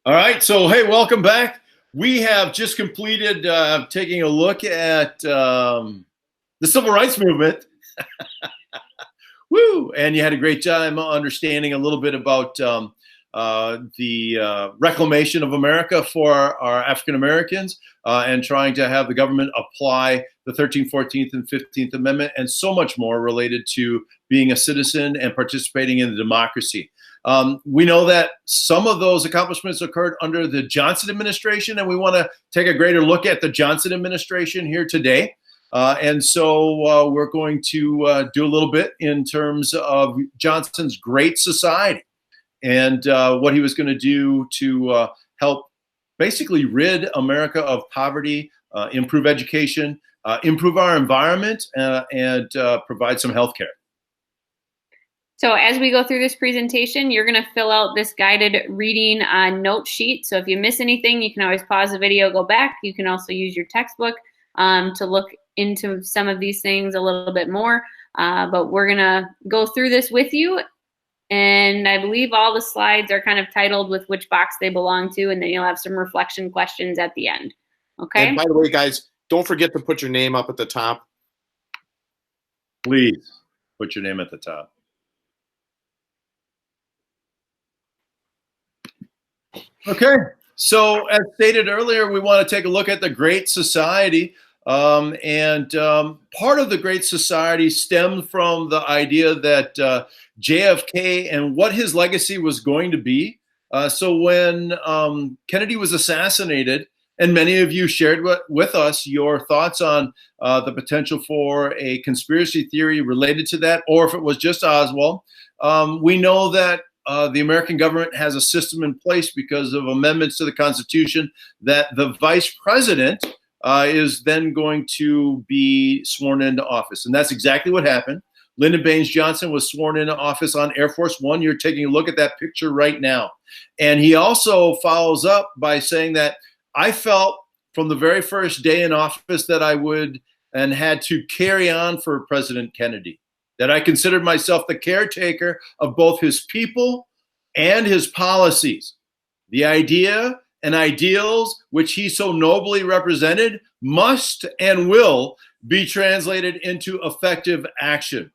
All right. So, hey, welcome back. We have just completed taking a look at the civil rights movement. Woo! And you had a great time understanding a little bit about the reclamation of America for our African Americans and trying to have the government apply the 13th, 14th, and 15th Amendment and so much more related to being a citizen and participating in the democracy. We know that some of those accomplishments occurred under the Johnson administration, and we want to take a greater look at the Johnson administration here today. And so we're going to do a little bit in terms of Johnson's Great Society and what he was going to do to help basically rid America of poverty, improve education, improve our environment, and provide some health care. So as we go through this presentation, you're going to fill out this guided reading note sheet. So if you miss anything, you can always pause the video, go back. You can also use your textbook to look into some of these things a little bit more. But we're going to go through this with you. And I believe all the slides are kind of titled with which box they belong to. And then you'll have some reflection questions at the end. Okay. And by the way, guys, don't forget to put your name up at the top. Please put your name at the top. Okay, so as stated earlier, we want to take a look at the Great Society. Part of the Great Society stemmed from the idea that JFK and what his legacy was going to be. So when Kennedy was assassinated, and many of you shared with us your thoughts on the potential for a conspiracy theory related to that, or if it was just Oswald, we know that the American government has a system in place because of amendments to the Constitution that the vice president is then going to be sworn into office. And that's exactly what happened. Lyndon Baines Johnson was sworn into office on Air Force One. You're taking a look at that picture right now. And he also follows up by saying that I felt from the very first day in office that I would and had to carry on for President Kennedy, that I considered myself the caretaker of both his people and his policies. The idea and ideals which he so nobly represented must and will be translated into effective action.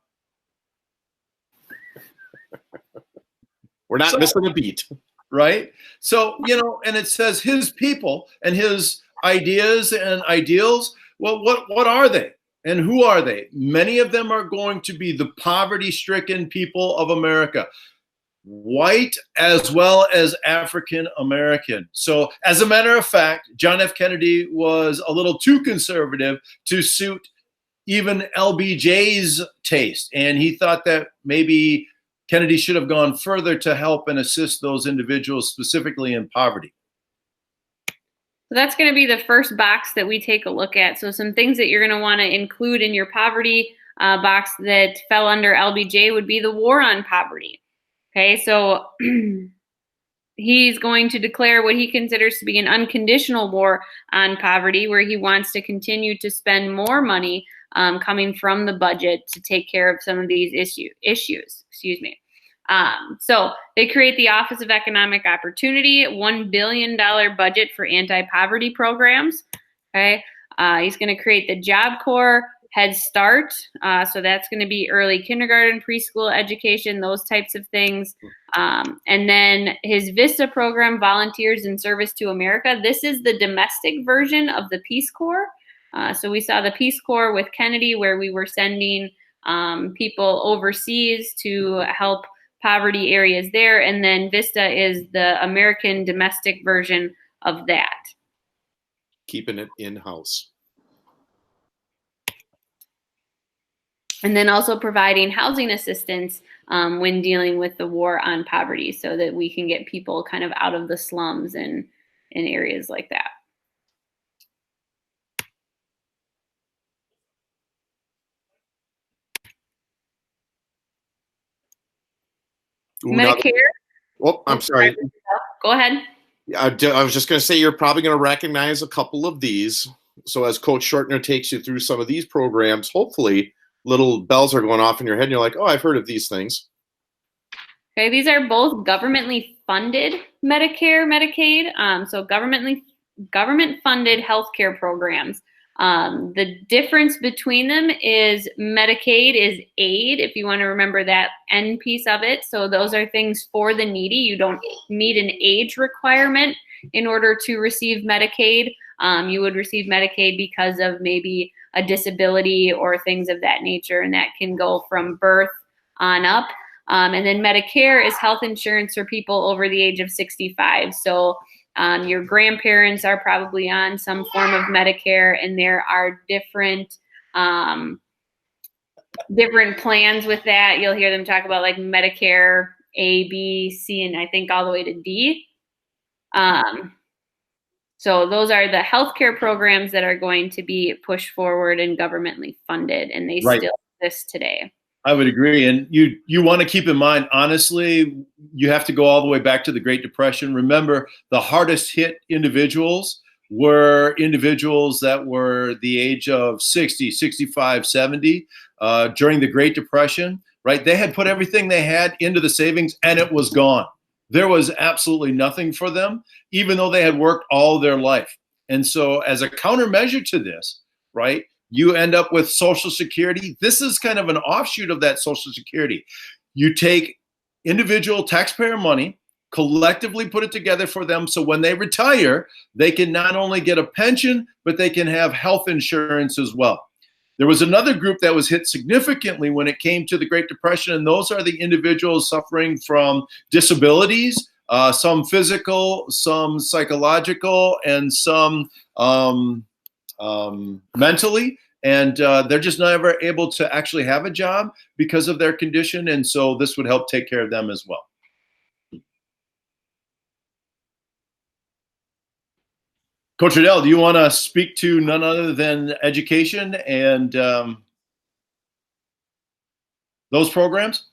We're not missing a beat. Right? So, and it says his people and his ideas and ideals. Well, what are they? And who are they? Many of them are going to be the poverty-stricken people of America, white as well as African American. So as a matter of fact, John F. Kennedy was a little too conservative to suit even LBJ's taste. And he thought that maybe Kennedy should have gone further to help and assist those individuals specifically in poverty. So that's going to be the first box that we take a look at. So some things that you're going to want to include in your poverty box that fell under LBJ would be the war on poverty. Okay, so he's going to declare what he considers to be an unconditional war on poverty, where he wants to continue to spend more money coming from the budget to take care of some of these issues. Excuse me. So they create the Office of Economic Opportunity, $1 billion budget for anti-poverty programs. Okay, he's going to create the Job Corps, Head Start. So that's going to be early kindergarten, preschool education, those types of things. And then his VISTA program, Volunteers in Service to America. This is the domestic version of the Peace Corps. So we saw the Peace Corps with Kennedy, where we were sending people overseas to help poverty areas there. And then VISTA is the American domestic version of that. Keeping it in-house. And then also providing housing assistance when dealing with the war on poverty, so that we can get people kind of out of the slums and in areas like that. Medicare. Oh, I'm sorry. Go ahead. I was just going to say, you're probably going to recognize a couple of these. So as Coach Shortner takes you through some of these programs, hopefully little bells are going off in your head and you're like, oh, I've heard of these things. Okay, these are both governmentally funded Medicare, Medicaid, so government-funded healthcare programs. The difference between them is Medicaid is aid, if you want to remember that end piece of it. So those are things for the needy. You don't meet an age requirement in order to receive Medicaid. You would receive Medicaid because of maybe a disability or things of that nature, and that can go from birth on up. And then Medicare is health insurance for people over the age of 65. So your grandparents are probably on some form of Medicare, and there are different plans with that. You'll hear them talk about like Medicare A, B, C, and I think all the way to D. So those are the healthcare programs that are going to be pushed forward and governmentally funded, and they still exist today. I would agree. And you want to keep in mind, honestly, you have to go all the way back to the Great Depression. Remember, the hardest hit individuals were individuals that were the age of 60, 65, 70 during the Great Depression, right? They had put everything they had into the savings and it was gone. There was absolutely nothing for them, even though they had worked all their life. And so as a countermeasure to this, right, you end up with Social Security. This is kind of an offshoot of that Social Security. You take individual taxpayer money, collectively put it together for them, so when they retire, they can not only get a pension, but they can have health insurance as well. There was another group that was hit significantly when it came to the Great Depression, and those are the individuals suffering from disabilities, some physical, some psychological, and some mentally. And they're just never able to actually have a job because of their condition, and so this would help take care of them as well. Coach Riddell, do you want to speak to none other than education and those programs?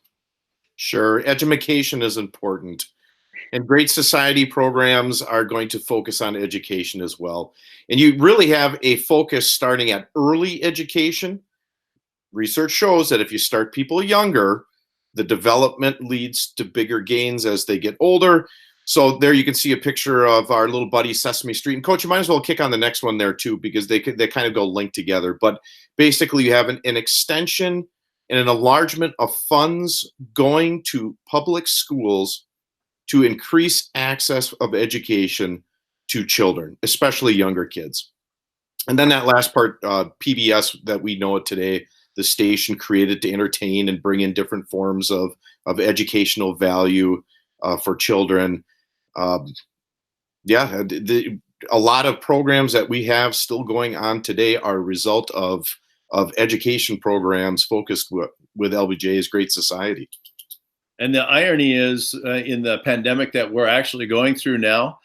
Sure. Education is important. And Great Society programs are going to focus on education as well. And you really have a focus starting at early education. Research shows that if you start people younger, the development leads to bigger gains as they get older. So there you can see a picture of our little buddy Sesame Street. And Coach, you might as well kick on the next one there too, because they kind of go linked together. But basically you have an extension and an enlargement of funds going to public schools to increase access of education to children, especially younger kids. And then that last part, PBS that we know it today, the station created to entertain and bring in different forms of educational value for children. A lot of programs that we have still going on today are a result of education programs focused with LBJ's Great Society. And the irony is in the pandemic that we're actually going through now,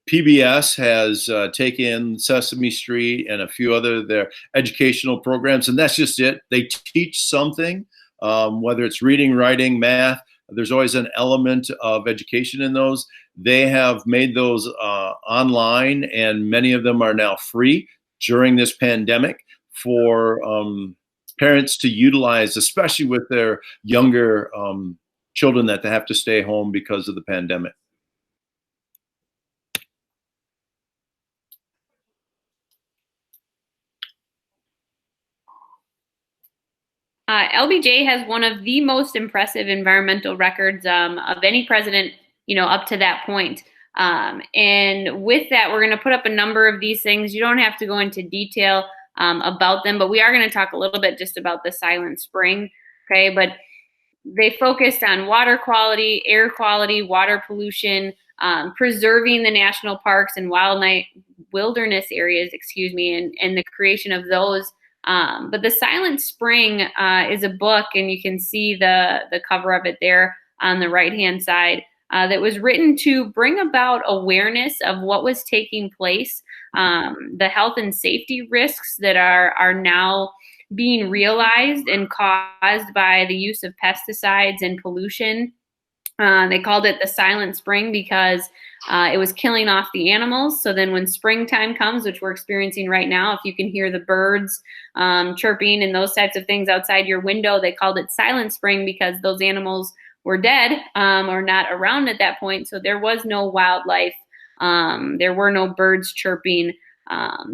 PBS has taken Sesame Street and a few other their educational programs, and that's just it. They teach something, whether it's reading, writing, math. There's always an element of education in those. They have made those online, and many of them are now free during this pandemic for parents to utilize, especially with their younger children that they have to stay home because of the pandemic. LBJ has one of the most impressive environmental records of any president, up to that point. And with that, we're going to put up a number of these things. You don't have to go into detail about them, but we are going to talk a little bit just about the Silent Spring. Okay, but they focused on water quality, air quality, water pollution, preserving the national parks and wilderness areas, and the creation of those. But the Silent Spring is a book, and you can see the cover of it there on the right-hand side, that was written to bring about awareness of what was taking place, the health and safety risks that are now being realized and caused by the use of pesticides and pollution. They called it the Silent Spring because it was killing off the animals. So then when springtime comes, which we're experiencing right now, if you can hear the birds chirping and those types of things outside your window, they called it Silent Spring because those animals were dead or not around at that point. So there was no wildlife. There were no birds chirping.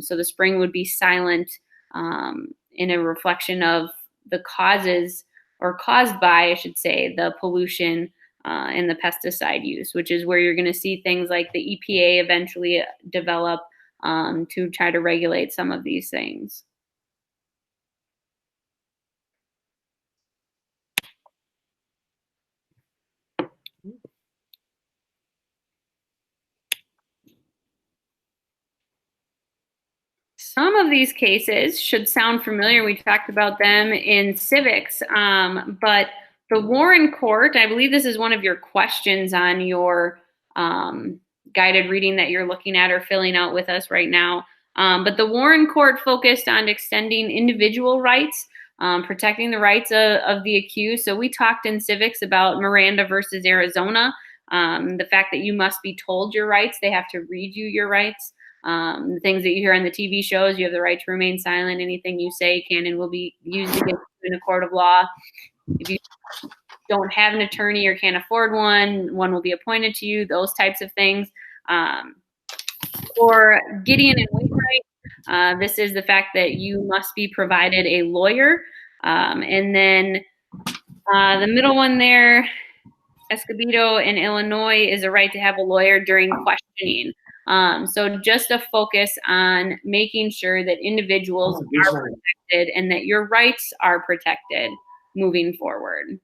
So the spring would be silent in a reflection of the causes, or caused by, I should say, the pollution and the pesticide use, which is where you're going to see things like the EPA eventually develop to try to regulate some of these things. Some of these cases should sound familiar. We talked about them in civics, but the Warren Court, I believe this is one of your questions on your guided reading that you're looking at or filling out with us right now. But the Warren Court focused on extending individual rights, protecting the rights of the accused. So we talked in civics about Miranda versus Arizona, the fact that you must be told your rights. They have to read you your rights. The things that you hear on the TV shows, you have the right to remain silent. Anything you say can and will be used against you in a court of law. If you don't have an attorney or can't afford one, one will be appointed to you, those types of things. For Gideon and Wainwright, this is the fact that you must be provided a lawyer. And then the middle one there, Escobedo in Illinois, is a right to have a lawyer during questioning. So just a focus on making sure that individuals are protected and that your rights are protected moving forward.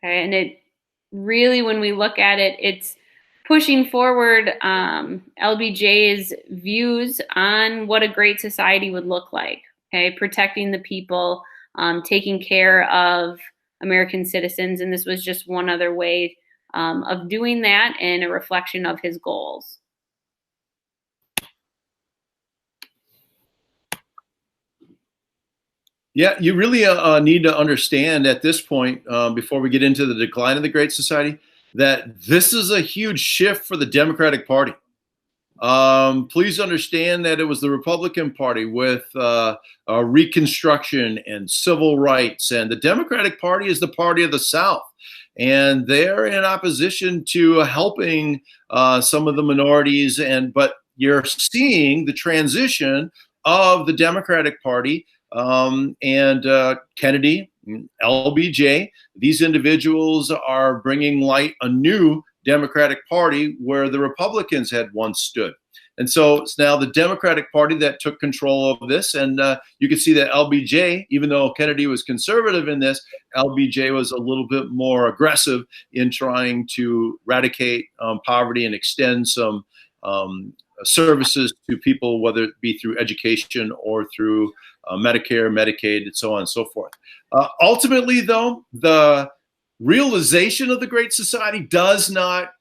Okay, and it really, when we look at it, it's pushing forward LBJ's views on what a great society would look like. Okay, protecting the people, taking care of American citizens, and this was just one other way of doing that and a reflection of his goals. Yeah, you really need to understand at this point, before we get into the decline of the Great Society, that this is a huge shift for the Democratic Party. Please understand that it was the Republican Party with Reconstruction and civil rights, and the Democratic Party is the party of the South. And they're in opposition to helping some of the minorities. But you're seeing the transition of the Democratic Party and Kennedy, LBJ. These individuals are bringing light a new Democratic Party where the Republicans had once stood. And so it's now the Democratic Party that took control of this. And you can see that LBJ, even though Kennedy was conservative in this, LBJ was a little bit more aggressive in trying to eradicate poverty and extend some services to people, whether it be through education or through Medicare, Medicaid, and so on and so forth. Ultimately, though, the realization of the Great Society does not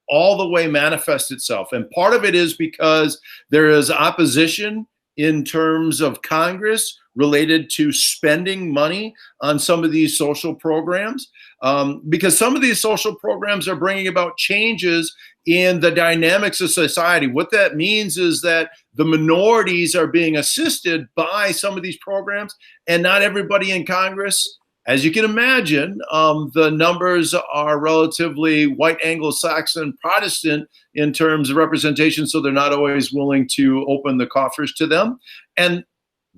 all the way manifest itself. And part of it is because there is opposition in terms of Congress related to spending money on some of these social programs, because some of these social programs are bringing about changes in the dynamics of society. What that means is that the minorities are being assisted by some of these programs, and not everybody in Congress. As you can imagine, the numbers are relatively white Anglo-Saxon Protestant in terms of representation, so they're not always willing to open the coffers to them. And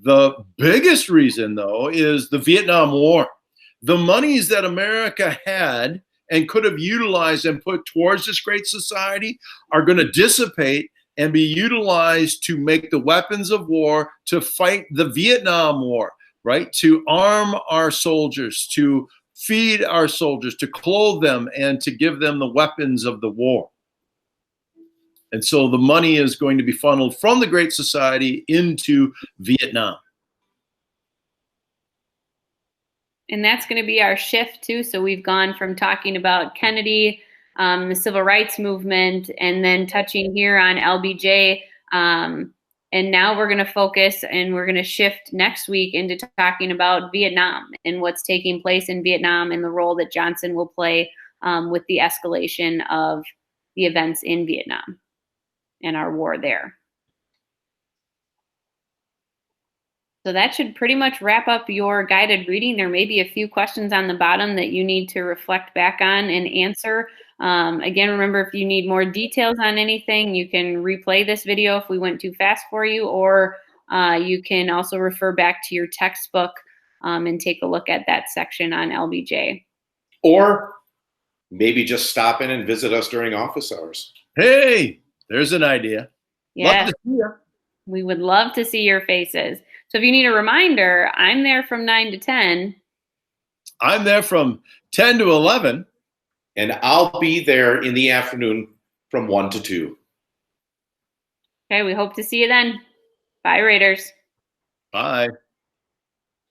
the biggest reason, though, is the Vietnam War. The monies that America had and could have utilized and put towards this great society are going to dissipate and be utilized to make the weapons of war to fight the Vietnam War. Right? To arm our soldiers, to feed our soldiers, to clothe them, and to give them the weapons of the war. And so the money is going to be funneled from the Great Society into Vietnam. And that's going to be our shift too. So we've gone from talking about Kennedy, the civil rights movement, and then touching here on LBJ. And now we're going to focus and we're going to shift next week into talking about Vietnam and what's taking place in Vietnam and the role that Johnson will play with the escalation of the events in Vietnam and our war there. So that should pretty much wrap up your guided reading. There may be a few questions on the bottom that you need to reflect back on and answer. Again, remember, if you need more details on anything, you can replay this video if we went too fast for you, or you can also refer back to your textbook and take a look at that section on LBJ. Or maybe just stop in and visit us during office hours. Hey, there's an idea. Yeah, Love to see you. we would love to see your faces. So if you need a reminder, I'm there from 9 to 10. I'm there from 10 to 11. And I'll be there in the afternoon from 1 to 2. Okay, we hope to see you then. Bye, Raiders. Bye.